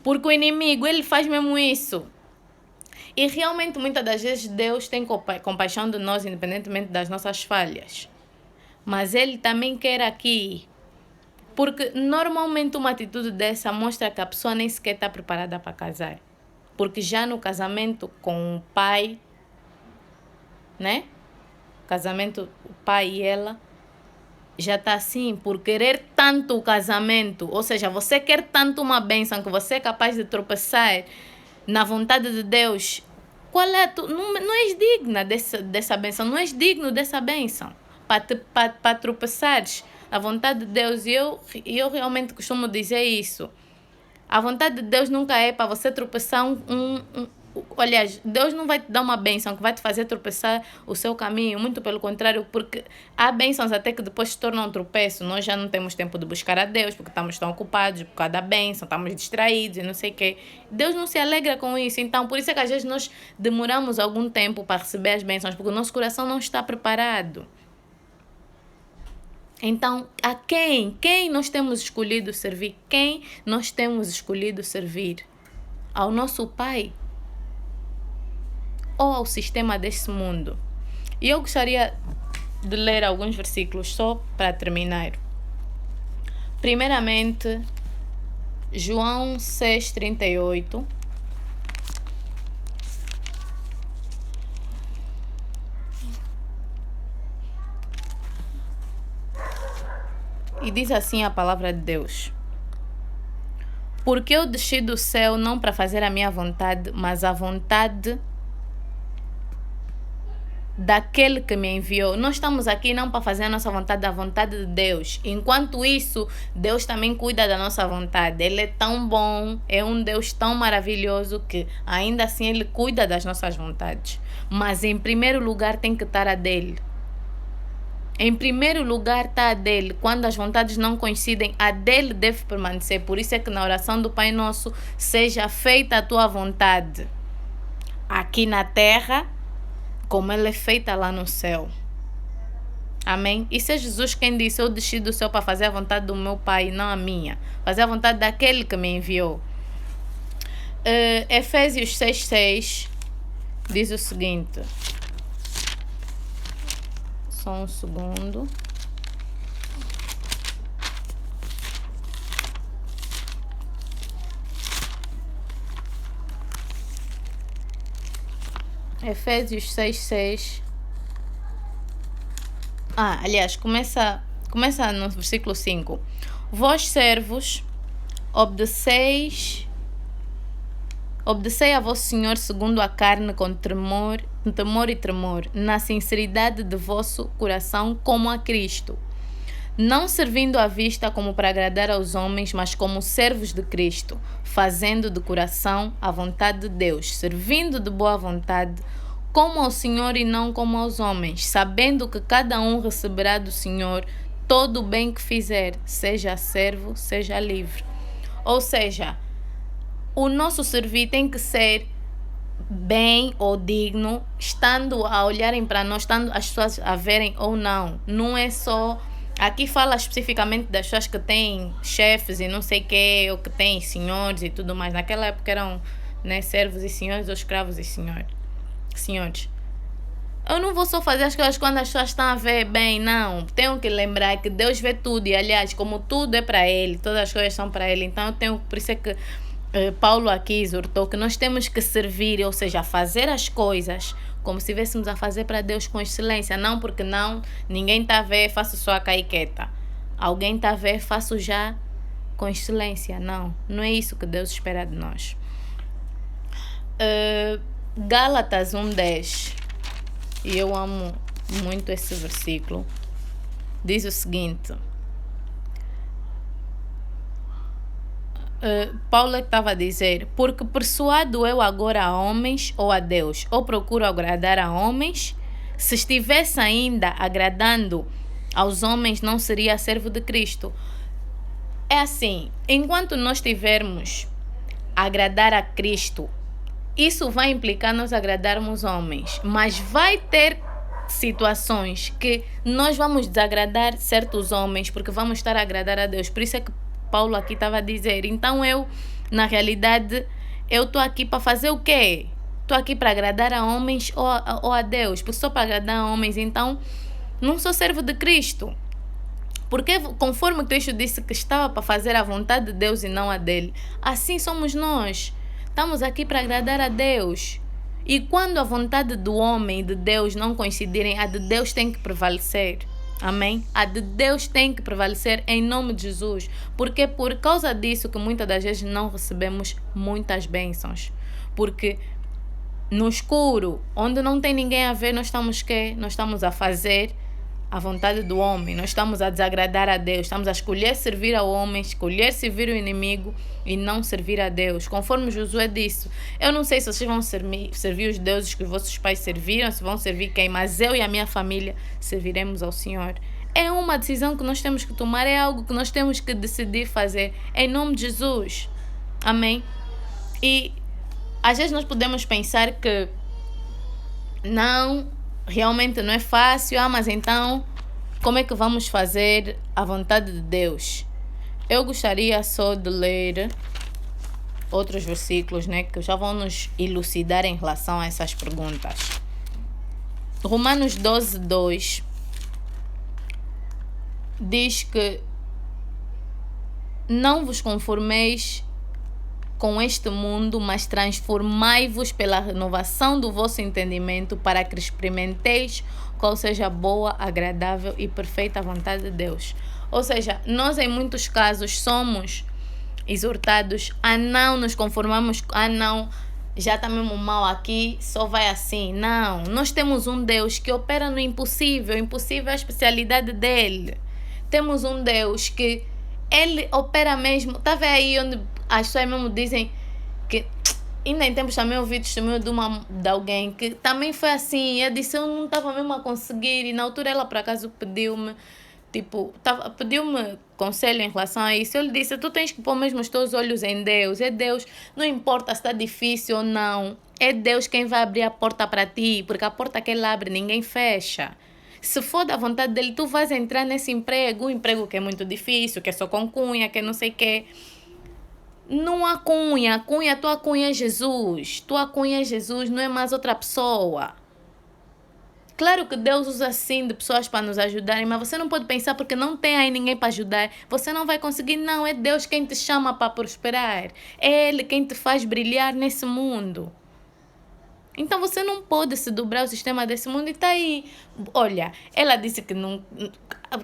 Porque o inimigo, ele faz mesmo isso. E realmente, muitas das vezes, Deus tem compaixão de nós, independentemente das nossas falhas. Mas ele também quer aqui. Porque normalmente uma atitude dessa mostra que a pessoa nem sequer está preparada para casar. Porque já no casamento com o pai, né? Casamento, o pai e ela, já está assim, por querer tanto o casamento, ou seja, você quer tanto uma bênção que você é capaz de tropeçar na vontade de Deus. Não és digna dessa bênção, não és digno dessa bênção para tropeçares na vontade de Deus. E eu realmente costumo dizer isso. A vontade de Deus nunca é para você tropeçar aliás, Deus não vai te dar uma bênção que vai te fazer tropeçar o seu caminho, muito pelo contrário, porque há bênçãos até que depois se tornam um tropeço. Nós já não temos tempo de buscar a Deus, porque estamos tão ocupados por causa da bênção, estamos distraídos e não sei o quê. Deus não se alegra com isso, então por isso é que às vezes nós demoramos algum tempo para receber as bênçãos, porque o nosso coração não está preparado. Então, a quem nós temos escolhido servir? Quem nós temos escolhido servir? Ao nosso Pai? Ou ao sistema desse mundo? E eu gostaria de ler alguns versículos só para terminar. Primeiramente, João 6:38. E diz assim a palavra de Deus: porque eu desci do céu não para fazer a minha vontade, mas a vontade daquele que me enviou. Nós estamos aqui não para fazer a nossa vontade, a vontade de Deus. Enquanto isso, Deus também cuida da nossa vontade. Ele é tão bom, é um Deus tão maravilhoso que ainda assim Ele cuida das nossas vontades. Mas em primeiro lugar tem que estar a dele. Em primeiro lugar está a dele. Quando as vontades não coincidem, a dele deve permanecer. Por isso é que na oração do Pai Nosso, seja feita a tua vontade aqui na terra, como ela é feita lá no céu. Amém? Isso é Jesus quem disse: eu desci do céu para fazer a vontade do meu Pai, não a minha. Fazer a vontade daquele que me enviou. Efésios 6,6 diz o seguinte. Só um segundo. Efésios 6,6. Aliás, começa no versículo 5. Vós servos, obedecei a vosso Senhor segundo a carne com temor e tremor, na sinceridade de vosso coração como a Cristo, não servindo à vista como para agradar aos homens, mas como servos de Cristo, fazendo de coração a vontade de Deus, servindo de boa vontade, como ao Senhor e não como aos homens, sabendo que cada um receberá do Senhor todo o bem que fizer, seja servo, seja livre. Ou seja, o nosso servir tem que ser bem ou digno, estando a olharem para nós, estando as pessoas a verem ou não. Não é só... Aqui fala especificamente das pessoas que têm chefes e não sei o que, ou que têm senhores e tudo mais. Naquela época eram, né, servos e senhores, ou escravos e senhores. Eu não vou só fazer as coisas quando as pessoas estão a ver bem, não. Tenho que lembrar que Deus vê tudo. E, aliás, como tudo é para Ele, todas as coisas são para Ele. Então, por isso é que Paulo aqui exortou que nós temos que servir, ou seja, fazer as coisas como se estivéssemos a fazer para Deus com excelência. Não porque não, ninguém está a ver, faço só a caiqueta. Alguém está a ver, faço já com excelência. Não é isso que Deus espera de nós. Gálatas 1:10. E eu amo muito esse versículo. Diz o seguinte. Paulo estava a dizer: porque persuado eu agora a homens ou a Deus, ou procuro agradar a homens? Se estivesse ainda agradando aos homens, não seria servo de Cristo. É assim, enquanto nós estivermos a agradar a Cristo, isso vai implicar nós agradarmos homens, mas vai ter situações que nós vamos desagradar certos homens porque vamos estar a agradar a Deus. Por isso é que Paulo aqui estava a dizer, então eu, na realidade, eu estou aqui para fazer o quê? Estou aqui para agradar a homens ou a Deus? Porque só para agradar a homens, então não sou servo de Cristo. Porque conforme Cristo disse que estava para fazer a vontade de Deus e não a dele, assim somos nós. Estamos aqui para agradar a Deus. E quando a vontade do homem e de Deus não coincidirem, a de Deus tem que prevalecer. Amém? A de Deus tem que prevalecer em nome de Jesus. Porque é por causa disso que muitas das vezes não recebemos muitas bênçãos. Porque no escuro, onde não tem ninguém a ver, nós estamos a fazer a vontade do homem. Nós estamos a desagradar a Deus. Estamos a escolher servir ao homem, escolher servir o inimigo e não servir a Deus. Conforme Josué disse, eu não sei se vocês vão servir os deuses que os vossos pais serviram, se vão servir quem, mas eu e a minha família serviremos ao Senhor. É uma decisão que nós temos que tomar, é algo que nós temos que decidir fazer em nome de Jesus. Amém? E às vezes nós podemos pensar que não, realmente não é fácil, mas então como é que vamos fazer a vontade de Deus? Eu gostaria só de ler outros versículos, né, que já vão nos elucidar em relação a essas perguntas. Romanos 12:2 diz que não vos conformeis com este mundo, mas transformai-vos pela renovação do vosso entendimento, para que experimenteis qual seja a boa, agradável e perfeita vontade de Deus. Ou seja, nós em muitos casos somos exortados a não nos conformarmos, não, já está mesmo mal aqui, só vai assim. Não, nós temos um Deus que opera no impossível. O impossível é a especialidade dele. Temos um Deus que ele opera mesmo. Está vendo aí onde as pessoas mesmo dizem que... Ainda em tempos também ouvi testemunho de alguém que também foi assim. Eu disse, eu não estava mesmo a conseguir. E na altura ela por acaso pediu-me conselho em relação a isso. Eu lhe disse, tu tens que pôr mesmo os teus olhos em Deus. É Deus, não importa se está difícil ou não. É Deus quem vai abrir a porta para ti. Porque a porta que ele abre, ninguém fecha. Se for da vontade dele, tu vais entrar nesse emprego, um emprego que é muito difícil, que é só com cunha, que é não sei o quê. Não há cunha, tua cunha é Jesus. Tua cunha é Jesus, não é mais outra pessoa. Claro que Deus usa sim de pessoas para nos ajudarem, mas você não pode pensar porque não tem aí ninguém para ajudar. Você não vai conseguir, não. É Deus quem te chama para prosperar. É Ele quem te faz brilhar nesse mundo. Então você não pode se dobrar ao sistema desse mundo e tá aí. Olha, ela disse que não.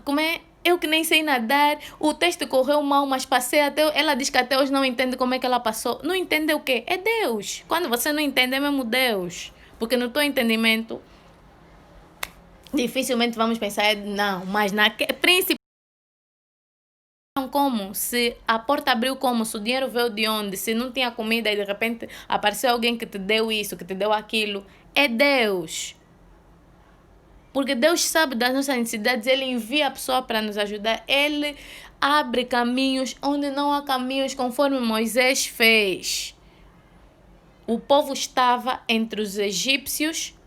Como é? Eu que nem sei nadar, o teste correu mal, mas passei até. Ela diz que até hoje não entende como é que ela passou. Não entende o quê? É Deus. Quando você não entende, é mesmo Deus. Porque no teu entendimento, dificilmente vamos pensar, não, mas principalmente como? Se a porta abriu como? Se o dinheiro veio de onde? Se não tinha comida e de repente apareceu alguém que te deu isso, que te deu aquilo. É Deus. Porque Deus sabe das nossas necessidades, Ele envia a pessoa para nos ajudar. Ele abre caminhos onde não há caminhos, conforme Moisés fez. O povo estava entre os egípcios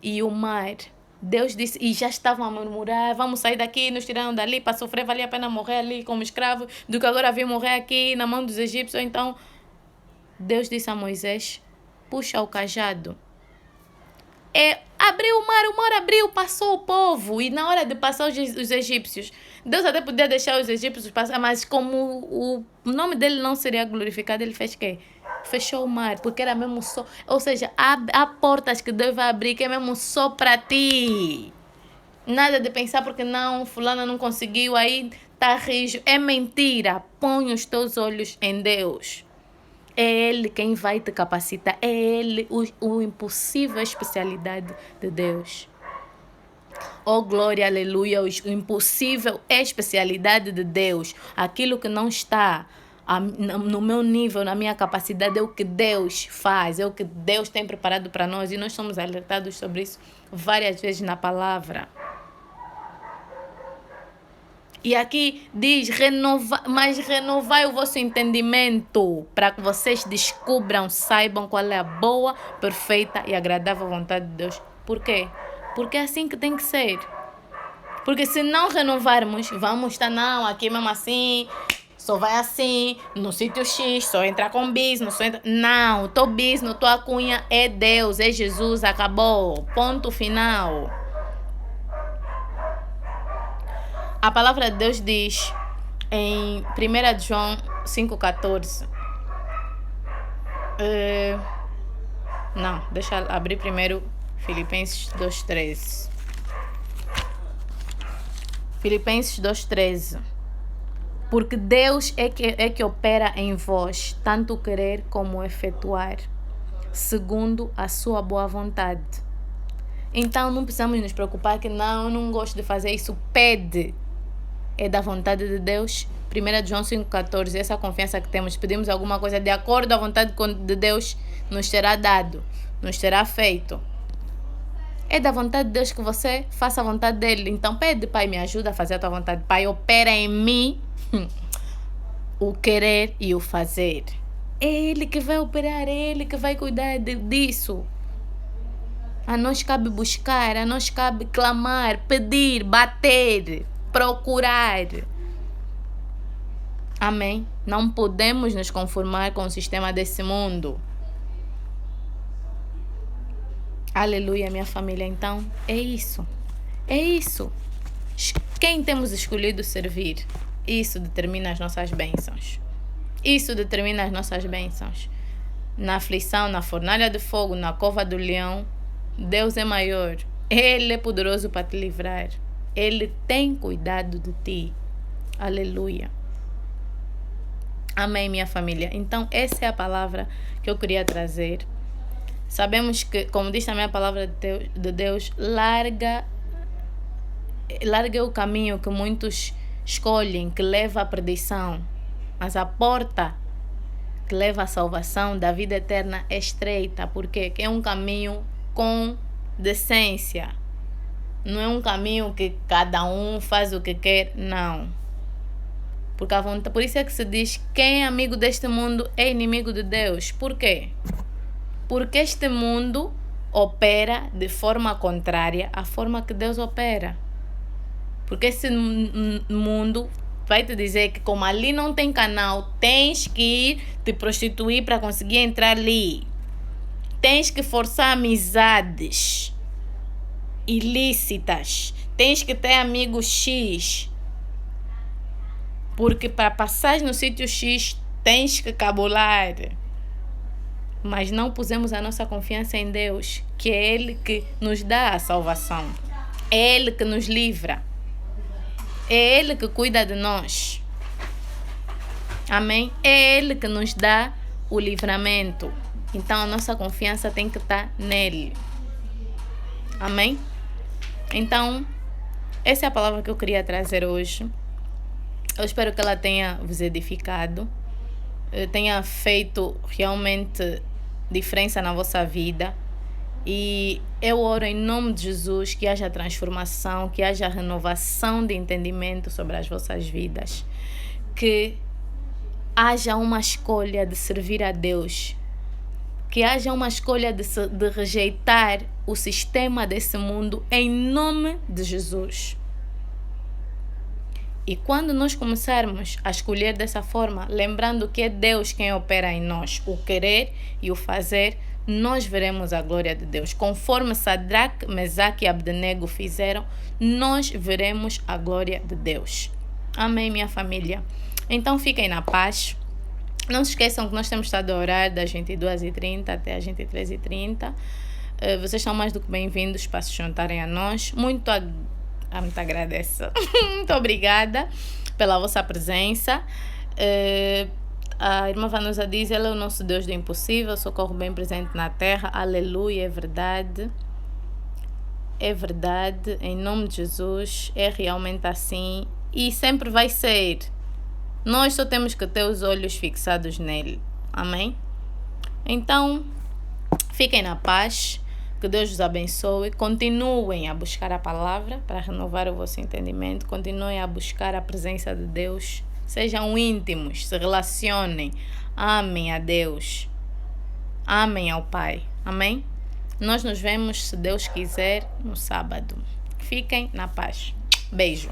e o mar. Deus disse, e já estavam a murmurar, vamos sair daqui, nos tiraram dali para sofrer, valia a pena morrer ali como escravo, do que agora vir morrer aqui na mão dos egípcios. Então, Deus disse a Moisés, puxa o cajado. Abriu o mar abriu, passou o povo. E na hora de passar os egípcios, Deus até podia deixar os egípcios passar, mas como o nome dele não seria glorificado, ele fez o quê? Fechou o mar, porque era mesmo só. Ou seja, há portas que Deus vai abrir que é mesmo só para ti. Nada de pensar porque não, fulana não conseguiu, aí tá rijo. É mentira. Põe os teus olhos em Deus. É Ele quem vai te capacitar. É Ele o impossível, a especialidade de Deus. Oh, glória, aleluia. O impossível é a especialidade de Deus. Aquilo que não está no meu nível, na minha capacidade, é o que Deus faz. É o que Deus tem preparado para nós. E nós somos alertados sobre isso várias vezes na palavra. E aqui diz, mas renovai o vosso entendimento, para que vocês descubram, saibam qual é a boa, perfeita e agradável vontade de Deus. Por quê? Porque é assim que tem que ser. Porque se não renovarmos, vamos estar, não, aqui mesmo assim, só vai assim, no sítio X, só entra com bis, não só entra... Não, teu bis, tua cunha é Deus, é Jesus, acabou, ponto final. A palavra de Deus diz em 1 João 5,14. Não, deixa eu abrir primeiro Filipenses 2,13. Filipenses 2,13. Porque Deus é que opera em vós, tanto querer como efetuar, segundo a sua boa vontade. Então não precisamos nos preocupar que não, eu não gosto de fazer isso. Pede. É da vontade de Deus. 1 João 5,14. Essa confiança que temos, pedimos alguma coisa de acordo à vontade de Deus, nos será dado, nos será feito. É da vontade de Deus que você faça a vontade dele. Então pede, Pai, me ajuda a fazer a tua vontade. Pai, opera em mim o querer e o fazer. É Ele que vai operar, é Ele que vai cuidar disso. A nós cabe buscar, a nós cabe clamar, pedir, bater, procurar. Amém? Não podemos nos conformar com o sistema desse mundo. Aleluia, minha família. Então, é isso. É isso. Quem temos escolhido servir? Isso determina as nossas bênçãos. Isso determina as nossas bênçãos. Na aflição, na fornalha de fogo, na cova do leão, Deus é maior. Ele é poderoso para te livrar. Ele tem cuidado de ti. Aleluia. Amém, minha família. Então, essa é a palavra que eu queria trazer. Sabemos que, como diz também a palavra de Deus, larga o caminho que muitos escolhem, que leva à perdição. Mas a porta que leva à salvação da vida eterna é estreita, porque é um caminho com decência. Não é um caminho que cada um faz o que quer, não. Por isso é que se diz, quem é amigo deste mundo é inimigo de Deus. Por quê? Porque este mundo opera de forma contrária à forma que Deus opera. Porque esse mundo vai te dizer que como ali não tem canal, tens que ir te prostituir para conseguir entrar ali. Tens que forçar amizades ilícitas. Tens que ter amigos X. Porque para passar no sítio X, tens que cabular. Mas não pusemos a nossa confiança em Deus, que é Ele que nos dá a salvação. É Ele que nos livra. É Ele que cuida de nós. Amém? É Ele que nos dá o livramento. Então a nossa confiança tem que estar nele. Amém? Então, essa é a palavra que eu queria trazer hoje. Eu espero que ela tenha vos edificado, tenha feito realmente diferença na vossa vida. E eu oro em nome de Jesus que haja transformação, que haja renovação de entendimento sobre as vossas vidas. Que haja uma escolha de servir a Deus. Que haja uma escolha de rejeitar o sistema desse mundo em nome de Jesus. E quando nós começarmos a escolher dessa forma, lembrando que é Deus quem opera em nós, o querer e o fazer, nós veremos a glória de Deus. Conforme Sadraque, Mesaque e Abdenego fizeram, nós veremos a glória de Deus. Amém, minha família? Então fiquem na paz. Não se esqueçam que nós temos estado a orar das 22h30 até as 23h30. Vocês são mais do que bem-vindos para se juntarem a nós. Muito agradeço. Muito obrigada pela vossa presença. A irmã Vanusa diz: Ele é o nosso Deus do impossível, socorro bem presente na terra. Aleluia, é verdade. É verdade, em nome de Jesus, é realmente assim e sempre vai ser. Nós só temos que ter os olhos fixados nele. Amém? Então, fiquem na paz. Que Deus os abençoe. Continuem a buscar a palavra para renovar o vosso entendimento. Continuem a buscar a presença de Deus. Sejam íntimos, se relacionem. Amem a Deus. Amem ao Pai. Amém? Nós nos vemos, se Deus quiser, no sábado. Fiquem na paz. Beijo.